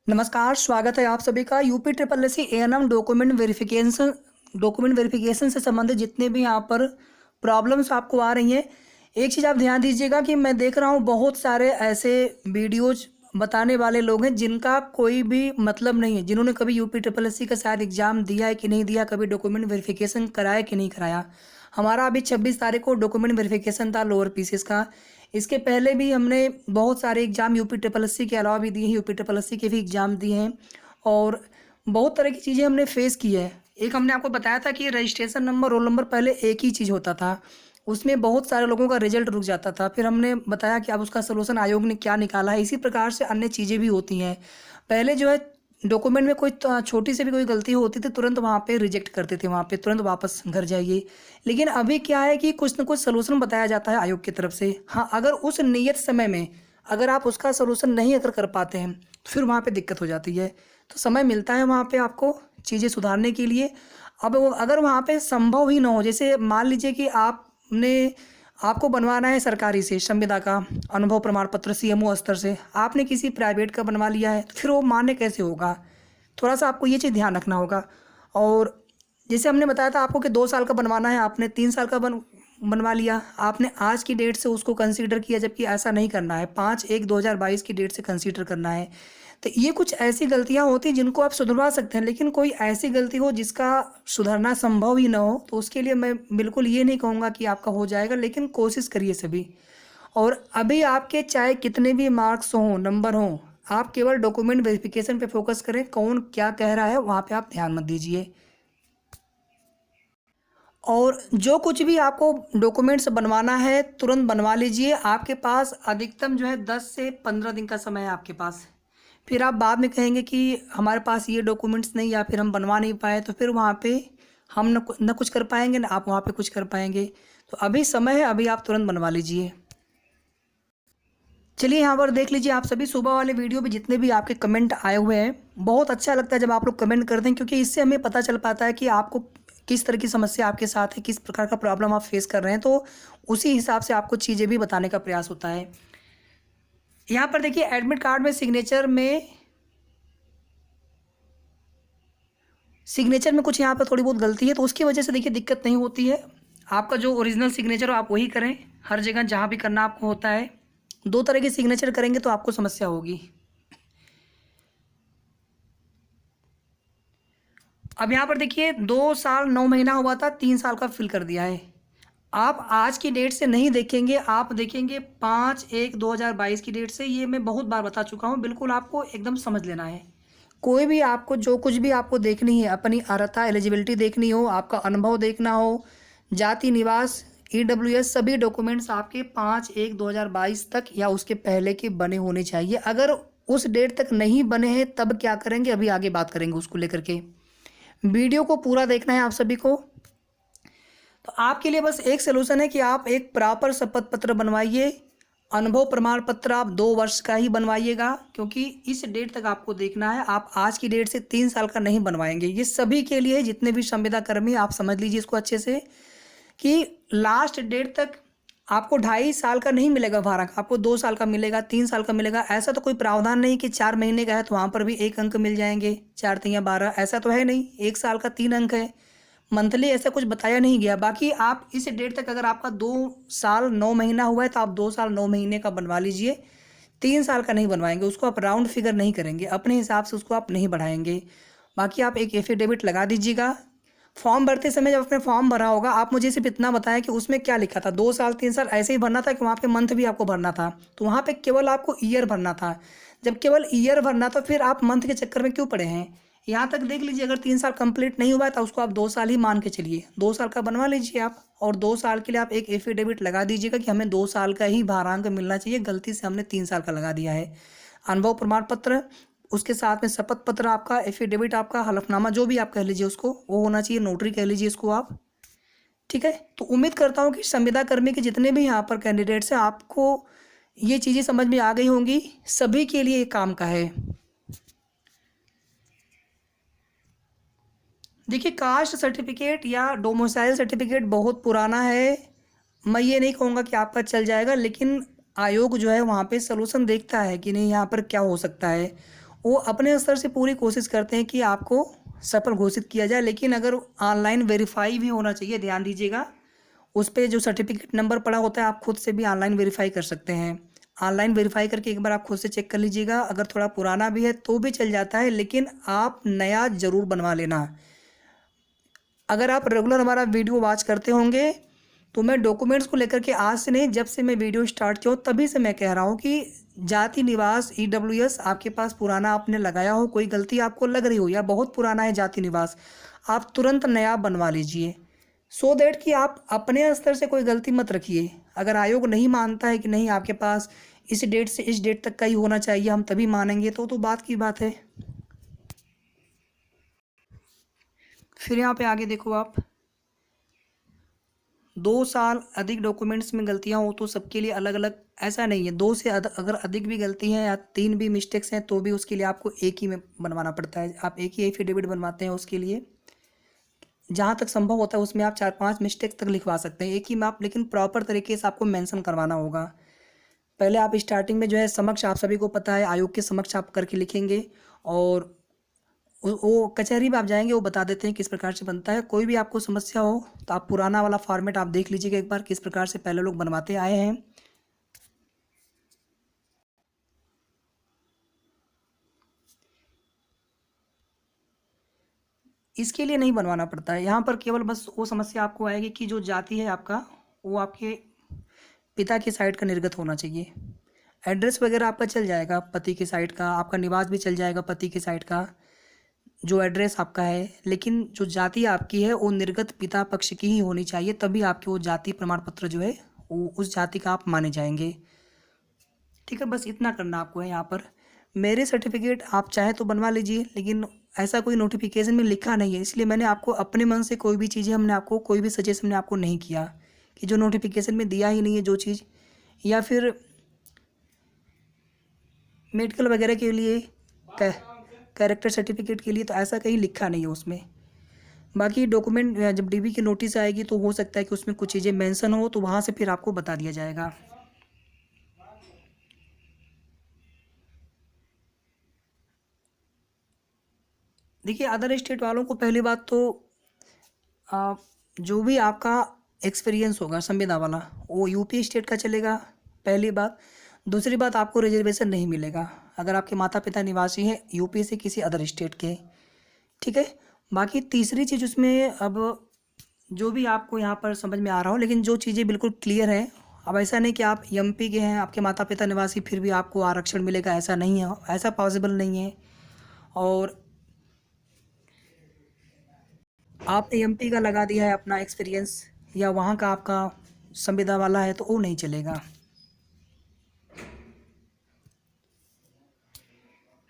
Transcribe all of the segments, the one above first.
नमस्कार, स्वागत है आप सभी का UP triple S C ANM document verification से संबंधित जितने भी यहाँ पर प्रॉब्लम्स आपको आ रही हैं। एक चीज़ आप ध्यान दीजिएगा कि मैं देख रहा हूँ बहुत सारे ऐसे वीडियोज बताने वाले लोग हैं जिनका कोई भी मतलब नहीं है, जिन्होंने कभी यूपी ट्रिपल एस सी का शायद एग्ज़ाम दिया है कि नहीं दिया, कभी डॉक्यूमेंट वेरिफिकेशन कराया कि नहीं कराया। हमारा अभी 26 तारीख को डॉक्यूमेंट वेरिफिकेशन था लोअर पीसीएस का। इसके पहले भी हमने बहुत सारे exam UP triple S C के अलावा भी दिए हैं, यूपी ट्रिपल एस सी के भी एग्ज़ाम दिए हैं और बहुत तरह की चीज़ें हमने फेस की है। एक हमने आपको बताया था कि रजिस्ट्रेशन नंबर, रोल नंबर पहले एक ही चीज़ होता था, उसमें बहुत सारे लोगों का रिजल्ट रुक जाता था। फिर हमने बताया कि अब उसका सलूशन आयोग ने क्या निकाला है। इसी प्रकार से अन्य चीज़ें भी होती हैं। पहले जो है डॉक्यूमेंट में कोई छोटी से भी कोई गलती होती थी, तुरंत वहाँ पे रिजेक्ट करते थे, वहाँ पे तुरंत वापस घर जाइए। लेकिन अभी क्या है कि कुछ न कुछ सलूशन बताया जाता है आयोग की तरफ से। हाँ, अगर उस नियत समय में अगर आप उसका सलूशन नहीं अगर कर पाते हैं तो फिर वहाँ पे दिक्कत हो जाती है। तो समय मिलता है वहाँ पे आपको चीज़ें सुधारने के लिए। अब अगर वहाँ पे संभव ही ना हो, जैसे मान लीजिए कि आपको बनवाना है सरकारी से संविदा का अनुभव प्रमाण पत्र सीएमओ स्तर से, आपने किसी प्राइवेट का बनवा लिया है तो फिर वो मान्य कैसे होगा। थोड़ा सा आपको ये चीज़ ध्यान रखना होगा। और जैसे हमने बताया था आपको कि 2 साल का बनवाना है, आपने 3 साल का बनवा लिया, आपने आज की डेट से उसको कंसीडर किया, जबकि ऐसा नहीं करना है, 5/1/2022 की डेट से कंसीडर करना है। तो ये कुछ ऐसी गलतियां होती हैं जिनको आप सुधरवा सकते हैं, लेकिन कोई ऐसी गलती हो जिसका सुधरना संभव ही ना हो तो उसके लिए मैं बिल्कुल ये नहीं कहूँगा कि आपका हो जाएगा, लेकिन कोशिश करिए सभी। और अभी आपके चाहे कितने भी मार्क्स हों, नंबर हों, आप केवल डॉक्यूमेंट वेरिफिकेशन पे फोकस करें। कौन क्या कह रहा है वहाँ पे आप ध्यान मत दीजिए। और जो कुछ भी आपको डॉक्यूमेंट्स बनवाना है तुरंत बनवा लीजिए। आपके पास अधिकतम जो है 10 से 15 दिन का समय है आपके पास। फिर आप बाद में कहेंगे कि हमारे पास ये डॉक्यूमेंट्स नहीं या फिर हम बनवा नहीं पाए, तो फिर वहाँ पे हम न कुछ कर पाएंगे, न आप वहाँ पे कुछ कर पाएंगे। तो अभी समय है, अभी आप तुरंत बनवा लीजिए। चलिए यहाँ पर देख लीजिए आप सभी, सुबह वाले वीडियो में जितने भी आपके कमेंट आए हुए हैं, बहुत अच्छा लगता है जब आप लोग कमेंट करते हैं, क्योंकि इससे हमें पता चल पाता है कि आपको किस तरह की समस्या आपके साथ है, किस प्रकार का प्रॉब्लम आप फेस कर रहे हैं। तो उसी हिसाब से आपको चीज़ें भी बताने का प्रयास होता है। यहाँ पर देखिए एडमिट कार्ड में सिग्नेचर में कुछ यहाँ पर थोड़ी बहुत गलती है, तो उसकी वजह से देखिए दिक्कत नहीं होती है। आपका जो ओरिजिनल सिग्नेचर हो आप वही करें, हर जगह जहाँ भी करना आपको होता है। 2 तरह के सिग्नेचर करेंगे तो आपको समस्या होगी। अब यहाँ पर देखिए 2 साल 9 महीना हुआ था, 3 साल का फिल कर दिया है। आप आज की डेट से नहीं देखेंगे, आप देखेंगे 5/1/2022 की डेट से। ये मैं बहुत बार बता चुका हूँ, बिल्कुल आपको एकदम समझ लेना है। कोई भी आपको जो कुछ भी आपको देखनी है, अपनी अर्हता एलिजिबिलिटी देखनी हो, आपका अनुभव देखना हो, जाति निवास ईडब्ल्यूएस, सभी डॉक्यूमेंट्स आपके 5/1/2022 तक या उसके पहले के बने होने चाहिए। अगर उस डेट तक नहीं बने हैं तब क्या करेंगे, अभी आगे बात करेंगे उसको लेकर के। वीडियो को पूरा देखना है आप सभी को। तो आपके लिए बस एक सलूशन है कि आप एक प्रॉपर शपथ पत्र बनवाइए। अनुभव प्रमाण पत्र आप 2 वर्ष का ही बनवाइएगा, क्योंकि इस डेट तक आपको देखना है। आप आज की डेट से 3 साल का नहीं बनवाएंगे। ये सभी के लिए, जितने भी संविदा कर्मी, आप समझ लीजिए इसको अच्छे से कि लास्ट डेट तक आपको 2.5 साल का नहीं मिलेगा भाड़ा, आपको 2 साल का मिलेगा, 3 साल का मिलेगा। ऐसा तो कोई प्रावधान नहीं कि 4 महीने का है तो वहाँ पर भी 1 अंक मिल जाएंगे, 4×3=12, ऐसा तो है नहीं। 1 साल का 3 अंक है, मंथली ऐसा कुछ बताया नहीं गया। बाकी आप इस डेट तक अगर आपका 2 साल 9 महीना हुआ है तो आप 2 साल 9 महीने का बनवा लीजिए। 3 साल का नहीं बनवाएंगे, उसको आप राउंड फिगर नहीं करेंगे, अपने हिसाब से उसको आप नहीं बढ़ाएंगे। बाकी आप एक एफिडेविट लगा दीजिएगा। फॉर्म भरते समय जब आपने फॉर्म भरा होगा, आप मुझे सिर्फ इतना बताएं कि उसमें क्या लिखा था। 2 साल 3 साल ऐसे ही भरना था कि वहाँ पे मंथ भी आपको भरना था? तो वहाँ पे केवल आपको ईयर भरना था। जब केवल ईयर भरना तो फिर आप मंथ के चक्कर में क्यों पड़े हैं? यहाँ तक देख लीजिए, अगर 3 साल कंप्लीट नहीं हुआ है तो उसको आप 2 साल ही मान के चलिए, 2 साल का बनवा लीजिए आप। और 2 साल के लिए आप एक एफिडेविट लगा दीजिएगा कि हमें 2 साल का ही भारांक मिलना चाहिए, गलती से हमने 3 साल का लगा दिया है। अनुभव प्रमाण पत्र, उसके साथ में शपथ पत्र आपका, एफिडेविट आपका, हलफनामा, जो भी आप कह लीजिए उसको, वो होना चाहिए, नोटरी कह लीजिए इसको आप। ठीक है, तो उम्मीद करता हूँ कि संविदा कर्मी के जितने भी यहाँ पर कैंडिडेट्स हैं, आपको ये चीज़ें समझ में आ गई होंगी। सभी के लिए काम का है। देखिए कास्ट सर्टिफिकेट या डोमिसाइल सर्टिफिकेट बहुत पुराना है। मैं ये नहीं कहूँगा कि आपका चल जाएगा, लेकिन आयोग जो है वहाँ पे सलूशन देखता है कि नहीं, यहाँ पर क्या हो सकता है। वो अपने स्तर से पूरी कोशिश करते हैं कि आपको सफल घोषित किया जाए, लेकिन अगर ऑनलाइन वेरीफाई भी होना चाहिए, ध्यान दीजिएगा। उस पे जो सर्टिफिकेट नंबर पड़ा होता है आप खुद से भी ऑनलाइन वेरीफाई कर सकते हैं। ऑनलाइन वेरीफाई करके एक बार आप खुद से चेक कर लीजिएगा, अगर थोड़ा पुराना भी है तो भी चल जाता है, लेकिन आप नया ज़रूर बनवा लेना। अगर आप रेगुलर हमारा वीडियो वॉच करते होंगे तो मैं डॉक्यूमेंट्स को लेकर के आज से नहीं, जब से मैं वीडियो स्टार्ट किया हूँ तभी से मैं कह रहा हूँ कि जाति निवास EWS आपके पास पुराना आपने लगाया हो, कोई गलती आपको लग रही हो या बहुत पुराना है जाति निवास, आप तुरंत नया बनवा लीजिए, सो दैट कि आप अपने स्तर से कोई गलती मत रखिए। अगर आयोग नहीं मानता है कि नहीं आपके पास इस डेट से इस डेट तक का ही होना चाहिए, हम तभी मानेंगे, तो बात की बात है। फिर यहाँ पे आगे देखो आप, 2 साल अधिक डॉक्यूमेंट्स में गलतियां हो तो सबके लिए अलग अलग, ऐसा नहीं है। 2 से अगर अधिक भी गलती है या 3 भी मिस्टेक्स हैं तो भी उसके लिए आपको एक ही में बनवाना पड़ता है। आप एक ही एफिडेविट बनवाते हैं उसके लिए, जहाँ तक संभव होता है उसमें आप 4-5 मिस्टेक्स तक लिखवा सकते हैं एक ही में आप, लेकिन प्रॉपर तरीके से आपको मेंशन करवाना होगा। पहले आप स्टार्टिंग में जो है समक्ष, आप सभी को पता है आयोग के समक्ष आप करके लिखेंगे, और वो कचहरी में आप जाएंगे वो बता देते हैं किस प्रकार से बनता है। कोई भी आपको समस्या हो तो आप पुराना वाला फॉर्मेट आप देख लीजिएगा एक बार, किस प्रकार से पहले लोग बनवाते आए हैं। इसके लिए नहीं बनवाना पड़ता है, यहाँ पर केवल बस वो समस्या आपको आएगी कि जो जाति है आपका वो आपके पिता की साइड का निर्गत होना चाहिए। एड्रेस वगैरह आपका चल जाएगा पति की साइड का, आपका निवास भी चल जाएगा पति की साइड का, जो एड्रेस आपका है, लेकिन जो जाति आपकी है वो निर्गत पिता पक्ष की ही होनी चाहिए, तभी आपके वो जाति प्रमाण पत्र जो है वो उस जाति का आप माने जाएंगे। ठीक है, बस इतना करना आपको है यहाँ पर। मेरे सर्टिफिकेट आप चाहे तो बनवा लीजिए, लेकिन ऐसा कोई नोटिफिकेशन में लिखा नहीं है, इसलिए मैंने आपको अपने मन से कोई भी चीज़ें हमने आपको कोई भी सजेशन हमने आपको नहीं किया कि जो नोटिफिकेशन में दिया ही नहीं है जो चीज़, या फिर मेडिकल वगैरह के लिए, कैरेक्टर सर्टिफिकेट के लिए, तो ऐसा कहीं लिखा नहीं है उसमें। बाकी डॉक्यूमेंट जब DB की नोटिस आएगी तो हो सकता है कि उसमें कुछ चीज़ें मेंशन हो, तो वहाँ से फिर आपको बता दिया जाएगा। देखिए अदर स्टेट वालों को पहली बात तो जो भी आपका एक्सपीरियंस होगा संविदा वाला वो UP स्टेट का चलेगा, पहली बात। दूसरी बात, आपको रिजर्वेशन नहीं मिलेगा अगर आपके माता पिता निवासी हैं UP से किसी अदर स्टेट के। ठीक है, बाकी तीसरी चीज़ उसमें, अब जो भी आपको यहाँ पर समझ में आ रहा हो, लेकिन जो चीज़ें बिल्कुल क्लियर हैं, अब ऐसा नहीं कि आप MP के हैं आपके माता पिता निवासी फिर भी आपको आरक्षण मिलेगा, ऐसा नहीं है, ऐसा पॉसिबल नहीं है। और आपने MP का लगा दिया है अपना एक्सपीरियंस, या वहाँ का आपका संविदा वाला है, तो वो नहीं चलेगा।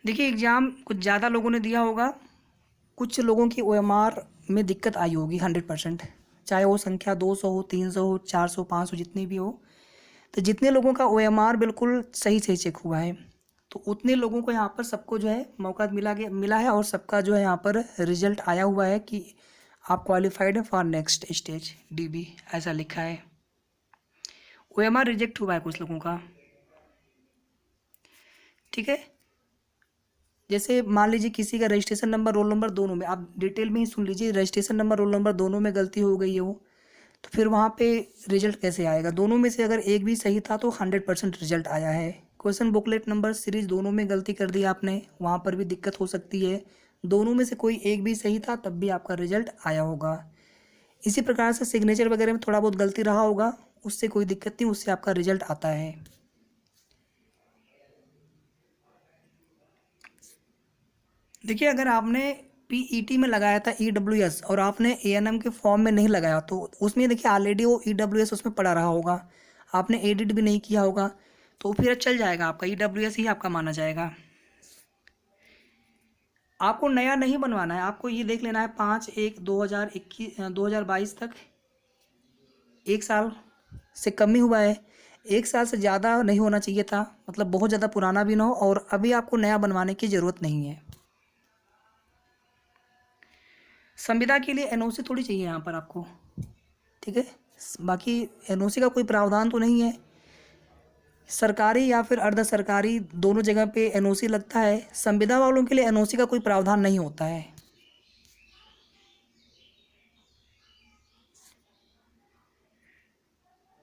देखिए एग्ज़ाम कुछ ज़्यादा लोगों ने दिया होगा, कुछ लोगों की OMR में दिक्कत आई होगी 100%, चाहे वो संख्या 200 हो, 300 हो, 400, 500 जितनी भी हो। तो जितने लोगों का OMR बिल्कुल सही सही चेक हुआ है, तो उतने लोगों को यहाँ पर सबको जो है मौका मिला है, और सबका जो है यहाँ पर रिजल्ट आया हुआ है कि आप क्वालिफाइड है फॉर नेक्स्ट स्टेज DB, ऐसा लिखा है। OMR रिजेक्ट हुआ है कुछ लोगों का। ठीक है, जैसे मान लीजिए किसी का रजिस्ट्रेशन नंबर रोल नंबर दोनों में, आप डिटेल में ही सुन लीजिए, रजिस्ट्रेशन नंबर रोल नंबर दोनों में गलती हो गई है वो, तो फिर वहाँ पे रिजल्ट कैसे आएगा? दोनों में से अगर एक भी सही था तो 100% रिजल्ट आया है। क्वेश्चन बुकलेट नंबर सीरीज दोनों में गलती कर दी आपने, वहाँ पर भी दिक्कत हो सकती है। दोनों में से कोई एक भी सही था तब भी आपका रिजल्ट आया होगा। इसी प्रकार से सिग्नेचर वगैरह में थोड़ा बहुत गलती रहा होगा, उससे कोई दिक्कत नहीं, उससे आपका रिजल्ट आता है। देखिए अगर आपने PET में लगाया था EWS और आपने ANM के फॉर्म में नहीं लगाया, तो उसमें देखिए ऑलरेडी वो EWS उसमें पड़ा रहा होगा, आपने एडिट भी नहीं किया होगा, तो फिर चल जाएगा, आपका EWS ही आपका माना जाएगा। आपको नया नहीं बनवाना है, आपको ये देख लेना है 5/1/2022 तक 1 साल से कम ही हुआ है, 1 साल से ज़्यादा नहीं होना चाहिए था, मतलब बहुत ज़्यादा पुराना भी ना हो, और अभी आपको नया बनवाने की ज़रूरत नहीं है। संविदा के लिए NOC थोड़ी चाहिए यहाँ पर आपको। ठीक है, बाकी NOC का कोई प्रावधान तो नहीं है, सरकारी या फिर अर्ध सरकारी दोनों जगह पे एनओसी लगता है। संविदा वालों के लिए एनओसी का कोई प्रावधान नहीं होता है।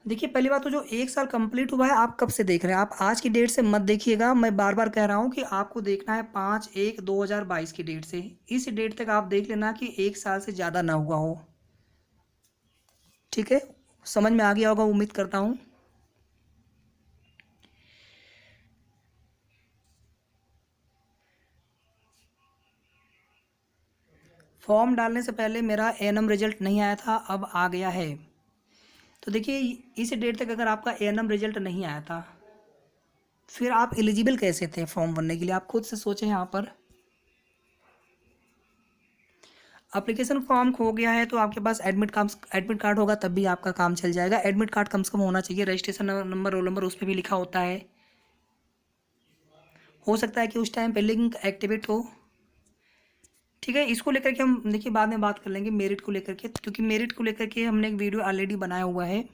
देखिए पहली बात तो जो 1 साल कंप्लीट हुआ है, आप कब से देख रहे हैं? आप आज की डेट से मत देखिएगा। मैं बार बार कह रहा हूँ कि आपको देखना है 5/1/2022 की डेट से। इस डेट तक आप देख लेना कि 1 साल से ज़्यादा ना हुआ हो। ठीक है, समझ में आ गया होगा उम्मीद करता हूँ। फॉर्म डालने से पहले मेरा एएनएम रिजल्ट नहीं आया था, अब आ गया है। तो देखिए इस डेट तक अगर आपका एएनएम रिजल्ट नहीं आया था, फिर आप एलिजिबल कैसे थे फॉर्म भरने के लिए? आप खुद से सोचें। यहाँ पर एप्लीकेशन फॉर्म खो गया है तो आपके पास एडमिट कार्ड होगा, तब भी आपका काम चल जाएगा। एडमिट कार्ड कम से कम होना चाहिए, रजिस्ट्रेशन नंबर, रोल नंबर उस पर भी लिखा होता है। हो सकता है कि उस टाइम पे लिंक एक्टिवेट हो। ठीक है, इसको लेकर के हम देखिए बाद में बात कर लेंगे मेरिट को लेकर के, क्योंकि मेरिट को लेकर के हमने एक वीडियो ऑलरेडी बनाया हुआ है।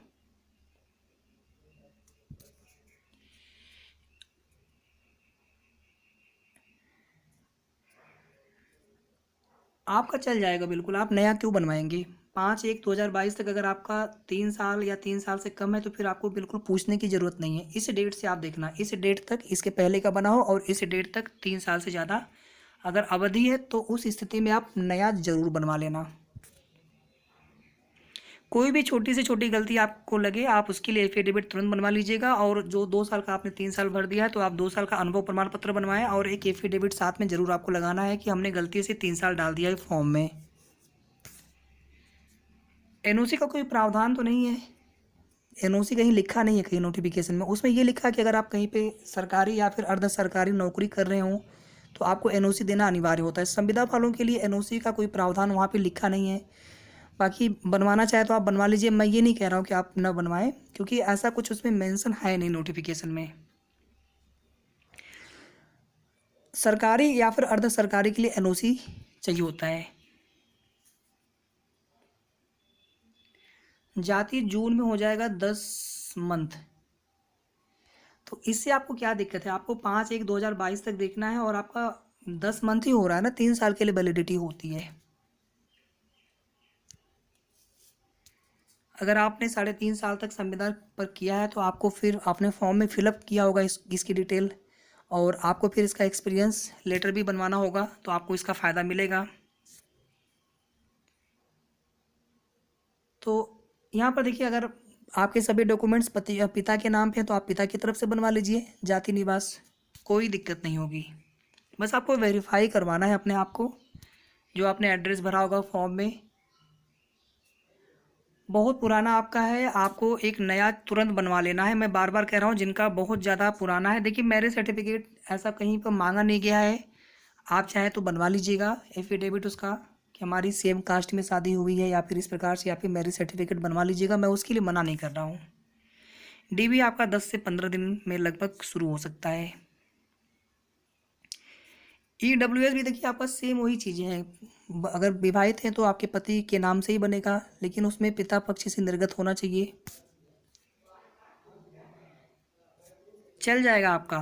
आपका चल जाएगा बिल्कुल, आप नया क्यों बनवाएंगे? 5/1/2022 तक अगर आपका 3 साल या 3 साल से कम है तो फिर आपको बिल्कुल पूछने की ज़रूरत नहीं है। इस डेट से आप देखना, इस डेट तक इसके पहले का बना हो और इस डेट तक 3 साल से ज़्यादा अगर अवधि है तो उस स्थिति में आप नया ज़रूर बनवा लेना। कोई भी छोटी से छोटी गलती आपको लगे, आप उसके लिए एफिडेविट तुरंत बनवा लीजिएगा। और जो 2 साल का आपने 3 साल भर दिया है तो आप 2 साल का अनुभव प्रमाण पत्र बनवाएं और एक एफिडेविट साथ में ज़रूर आपको लगाना है कि हमने गलती से 3 साल डाल दिया है फॉर्म में। एनओसी का कोई प्रावधान तो नहीं है, एनओसी कहीं लिखा नहीं है कहीं नोटिफिकेशन में। उसमें ये लिखा है कि अगर आप कहीं पे सरकारी या फिर अर्ध सरकारी नौकरी कर रहे हो तो आपको एनओसी देना अनिवार्य होता है। संविदा वालों के लिए एनओसी का कोई प्रावधान वहाँ पे लिखा नहीं है। बाकी बनवाना चाहे तो आप बनवा लीजिए, मैं ये नहीं कह रहा हूँ कि आप न बनवाएं, क्योंकि ऐसा कुछ उसमें मेंशन है नहीं नोटिफिकेशन में। सरकारी या फिर अर्ध सरकारी के लिए एनओसी चाहिए होता है। जाति जून में हो जाएगा 10 मंथ। तो इससे आपको क्या दिक्कत है? आपको 5/1/2022 तक देखना है और आपका 10 मंथ ही हो रहा है ना, 3 साल के लिए वैलिडिटी होती है। अगर आपने 3.5 साल तक संविदा पर किया है तो आपको फिर आपने फॉर्म में फिलअप किया होगा इसकी डिटेल, और आपको फिर इसका एक्सपीरियंस लेटर भी बनवाना होगा तो आपको इसका फ़ायदा मिलेगा। तो यहाँ पर देखिए, अगर आपके सभी डॉक्यूमेंट्स पिता के नाम पे हैं तो आप पिता की तरफ से बनवा लीजिए, जाति निवास, कोई दिक्कत नहीं होगी। बस आपको वेरीफाई करवाना है अपने आप को, जो आपने एड्रेस भरा होगा फॉर्म में बहुत पुराना आपका है, आपको एक नया तुरंत बनवा लेना है। मैं बार बार कह रहा हूँ, जिनका बहुत ज़्यादा पुराना है, देखिए मैरिज सर्टिफिकेट ऐसा कहीं पर मांगा नहीं गया है, आप चाहे तो बनवा लीजिएगा एफिडेविट उसका कि हमारी सेम कास्ट में शादी हुई है या फिर इस प्रकार से, या फिर मैरिज सर्टिफिकेट बनवा लीजिएगा। मैं उसके लिए मना नहीं कर रहा हूँ। डीवी आपका 10 से 15 दिन में लगभग शुरू हो सकता है। ईडब्ल्यूएस भी देखिए आपका सेम वही चीज़ें हैं। अगर विवाहित हैं तो आपके पति के नाम से ही बनेगा, लेकिन उसमें पिता पक्ष से निर्गत होना चाहिए। चल जाएगा आपका।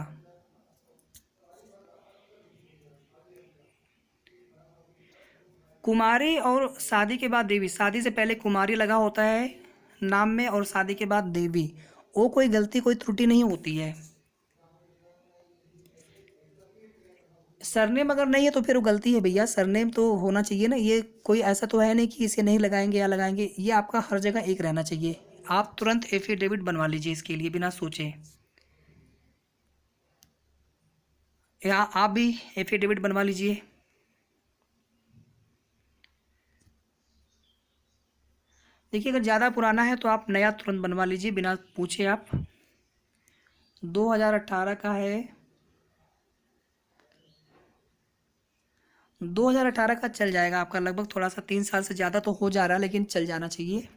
कुमारी और शादी के बाद देवी, शादी से पहले कुमारी लगा होता है नाम में और शादी के बाद देवी, वो कोई गलती कोई त्रुटि नहीं होती है। सरनेम अगर नहीं है तो फिर वो गलती है भैया, सरनेम तो होना चाहिए ना। ये कोई ऐसा तो है नहीं कि इसे नहीं लगाएंगे या लगाएंगे, ये आपका हर जगह एक रहना चाहिए। आप तुरंत एफिडेविट बनवा लीजिए इसके लिए बिना सोचे, या आप भी एफिडेविट बनवा लीजिए। देखिए अगर ज़्यादा पुराना है तो आप नया तुरंत बनवा लीजिए बिना पूछे। आप 2018 का है, 2018 का चल जाएगा आपका लगभग, थोड़ा सा 3 साल से ज़्यादा तो हो जा रहा है लेकिन चल जाना चाहिए।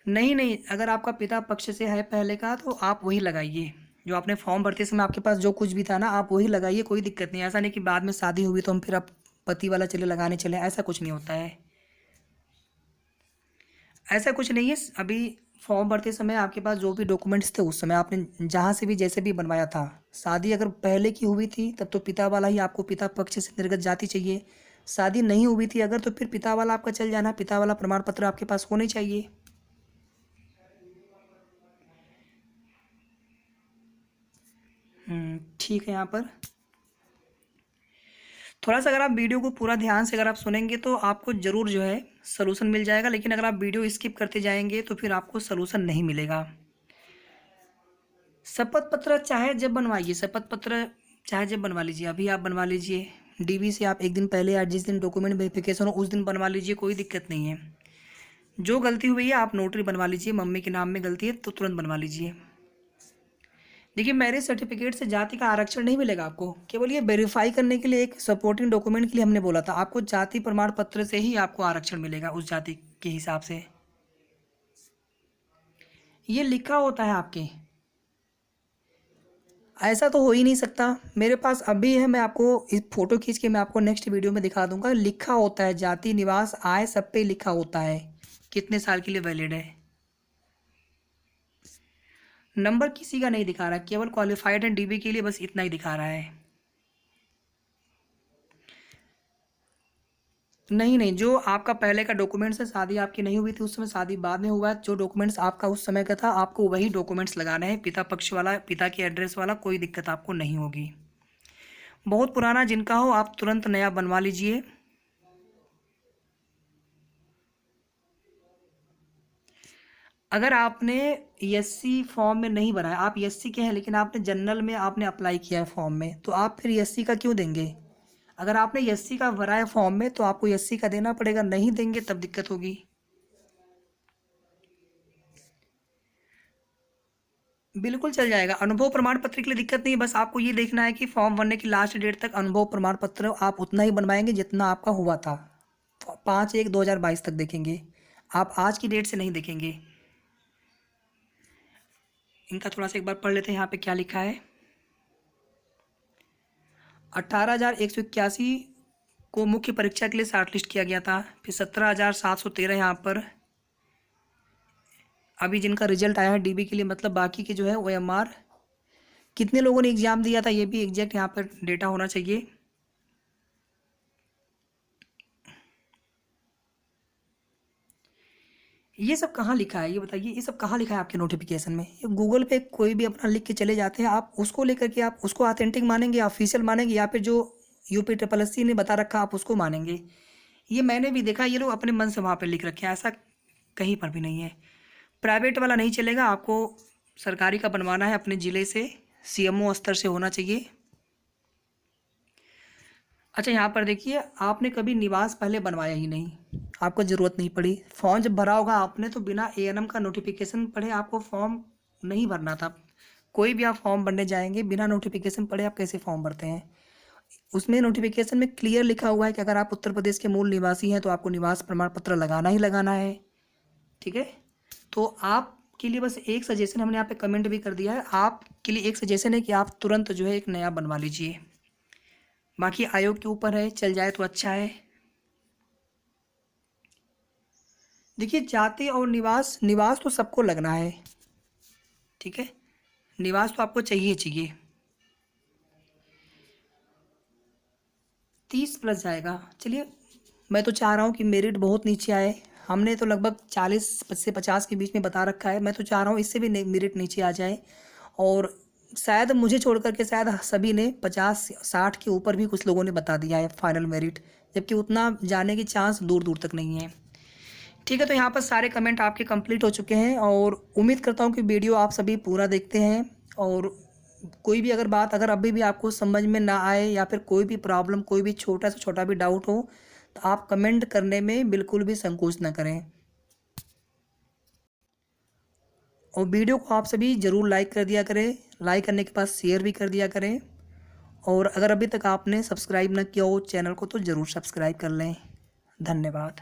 नहीं नहीं, अगर आपका पिता पक्ष से है पहले का तो आप वही लगाइए, जो आपने फॉर्म भरते समय आपके पास जो कुछ भी था ना आप वही लगाइए, कोई दिक्कत नहीं। ऐसा नहीं कि बाद में शादी हुई तो हम फिर अब पति वाला चले लगाने चले, ऐसा कुछ नहीं होता है। ऐसा कुछ नहीं है। अभी फॉर्म भरते समय आपके पास जो भी डॉक्यूमेंट्स थे उस समय आपने जहाँ से भी जैसे भी बनवाया था, शादी अगर पहले की हुई थी तब तो पिता वाला ही आपको पिता पक्ष से निर्गत जाति चाहिए। शादी नहीं हुई थी अगर तो फिर पिता वाला आपका चल जाना, पिता वाला प्रमाण पत्र आपके पास होने चाहिए। ठीक है। यहाँ पर थोड़ा सा अगर आप वीडियो को पूरा ध्यान से अगर आप सुनेंगे तो आपको ज़रूर जो है सलूशन मिल जाएगा, लेकिन अगर आप वीडियो स्किप करते जाएंगे तो फिर आपको सलूशन नहीं मिलेगा। शपथ पत्र चाहे जब बनवाइए, शपथ पत्र चाहे जब बनवा लीजिए, अभी आप बनवा लीजिए, डीबी से आप एक दिन पहले या जिस दिन डॉक्यूमेंट वेरिफिकेशन हो उस दिन बनवा लीजिए, कोई दिक्कत नहीं है। जो गलती हुई है आप नोटरी बनवा लीजिए, मम्मी के नाम में गलती है तो तुरंत बनवा लीजिए। देखिए मैरिज सर्टिफिकेट से जाति का आरक्षण नहीं मिलेगा आपको, केवल ये वेरीफाई करने के लिए एक सपोर्टिंग डॉक्यूमेंट के लिए हमने बोला था। आपको जाति प्रमाण पत्र से ही आपको आरक्षण मिलेगा उस जाति के हिसाब से। ये लिखा होता है आपके, ऐसा तो हो ही नहीं सकता। मेरे पास अभी है, मैं आपको इस फोटो खींच के मैं आपको नेक्स्ट वीडियो में दिखा दूंगा। लिखा होता है जाति निवास आय सब पे लिखा होता है कितने साल के लिए वैलिड है। नंबर किसी का नहीं दिखा रहा, केवल क्वालिफाइड एंड डीबी के लिए बस इतना ही दिखा रहा है। नहीं, जो आपका पहले का डॉक्यूमेंट्स है, शादी आपकी नहीं हुई थी उस समय, शादी बाद में हुआ है, जो डॉक्यूमेंट्स आपका उस समय का था आपको वही डॉक्यूमेंट्स लगाना है, पिता पक्ष वाला, पिता के एड्रेस वाला, कोई दिक्कत आपको नहीं होगी। बहुत पुराना जिनका हो आप तुरंत नया बनवा लीजिए। अगर आपने एससी फॉर्म में नहीं भरा है, आप एससी के हैं लेकिन आपने जनरल में आपने अप्लाई किया है फॉर्म में, तो आप फिर एससी का क्यों देंगे? अगर आपने एससी का भरा है फॉर्म में तो आपको एससी का देना पड़ेगा, नहीं देंगे तब दिक्कत होगी। बिल्कुल चल जाएगा। अनुभव प्रमाण पत्र के लिए दिक्कत नहीं है, बस आपको ये देखना है कि फॉर्म भरने की लास्ट डेट तक अनुभव प्रमाण पत्र आप उतना ही बनवाएंगे जितना आपका हुआ था। 5/1/2022 तक देखेंगे आप, आज की डेट से नहीं देखेंगे। इनका थोड़ा सा एक बार पढ़ लेते हैं यहाँ पे क्या लिखा है। 18,181 को मुख्य परीक्षा के लिए शॉर्ट लिस्ट किया गया था, फिर 17,713 यहाँ पर अभी जिनका रिजल्ट आया है डीबी के लिए, मतलब बाकी के जो है ओएमआर कितने लोगों ने एग्ज़ाम दिया था ये भी एग्जैक्ट यहाँ पर डेटा होना चाहिए। ये सब कहाँ लिखा है ये बताइए, ये सब कहाँ लिखा है आपके नोटिफिकेशन में? ये गूगल पे कोई भी अपना लिख के चले जाते हैं, आप उसको लेकर के आप उसको ऑथेंटिक मानेंगे, ऑफिशियल मानेंगे, या फिर जो UPSSC ने बता रखा आप उसको मानेंगे? ये मैंने भी देखा, ये लोग अपने मन से वहाँ पे लिख रखे हैं, ऐसा कहीं पर भी नहीं है। प्राइवेट वाला नहीं चलेगा, आपको सरकारी का बनवाना है अपने ज़िले से, CMO स्तर से होना चाहिए। अच्छा यहाँ पर देखिए, आपने कभी निवास पहले बनवाया ही नहीं, आपको ज़रूरत नहीं पड़ी। फॉर्म जब भरा होगा आपने तो बिना ANM का नोटिफिकेशन पढ़े आपको फॉर्म नहीं भरना था। कोई भी आप फॉर्म भरने जाएंगे बिना नोटिफिकेशन पढ़े आप कैसे फॉर्म भरते हैं? उसमें नोटिफिकेशन में क्लियर लिखा हुआ है कि अगर आप उत्तर प्रदेश के मूल निवासी हैं तो आपको निवास प्रमाण पत्र लगाना ही लगाना है। ठीक है, तो आपके लिए बस एक सजेशन हमने यहाँ पे कमेंट भी कर दिया है, आपके लिए एक सजेशन है कि आप तुरंत जो है एक नया बनवा लीजिए। बाकी आयोग के ऊपर है, चल जाए तो अच्छा है। देखिए जाति और निवास तो सबको लगना है, ठीक है, निवास तो आपको चाहिए चाहिए। 30+ जाएगा। चलिए, मैं तो चाह रहा हूँ कि मेरिट बहुत नीचे आए, हमने तो लगभग 40 से 50 के बीच में बता रखा है, मैं तो चाह रहा हूँ इससे भी मेरिट नीचे आ जाए। और शायद मुझे छोड़ करके शायद सभी ने 50-60 के ऊपर भी कुछ लोगों ने बता दिया है फाइनल मेरिट, जबकि उतना जाने की चांस दूर दूर तक नहीं है। ठीक है, तो यहाँ पर सारे कमेंट आपके कंप्लीट हो चुके हैं और उम्मीद करता हूँ कि वीडियो आप सभी पूरा देखते हैं। और कोई भी अगर अभी भी आपको समझ में ना आए या फिर कोई भी प्रॉब्लम, कोई भी छोटा से छोटा भी डाउट हो तो आप कमेंट करने में बिल्कुल भी संकोच ना करें। और वीडियो को आप सभी ज़रूर लाइक कर दिया करें, लाइक करने के बाद शेयर भी कर दिया करें। और अगर अभी तक आपने सब्सक्राइब ना किया हो चैनल को तो ज़रूर सब्सक्राइब कर लें। धन्यवाद।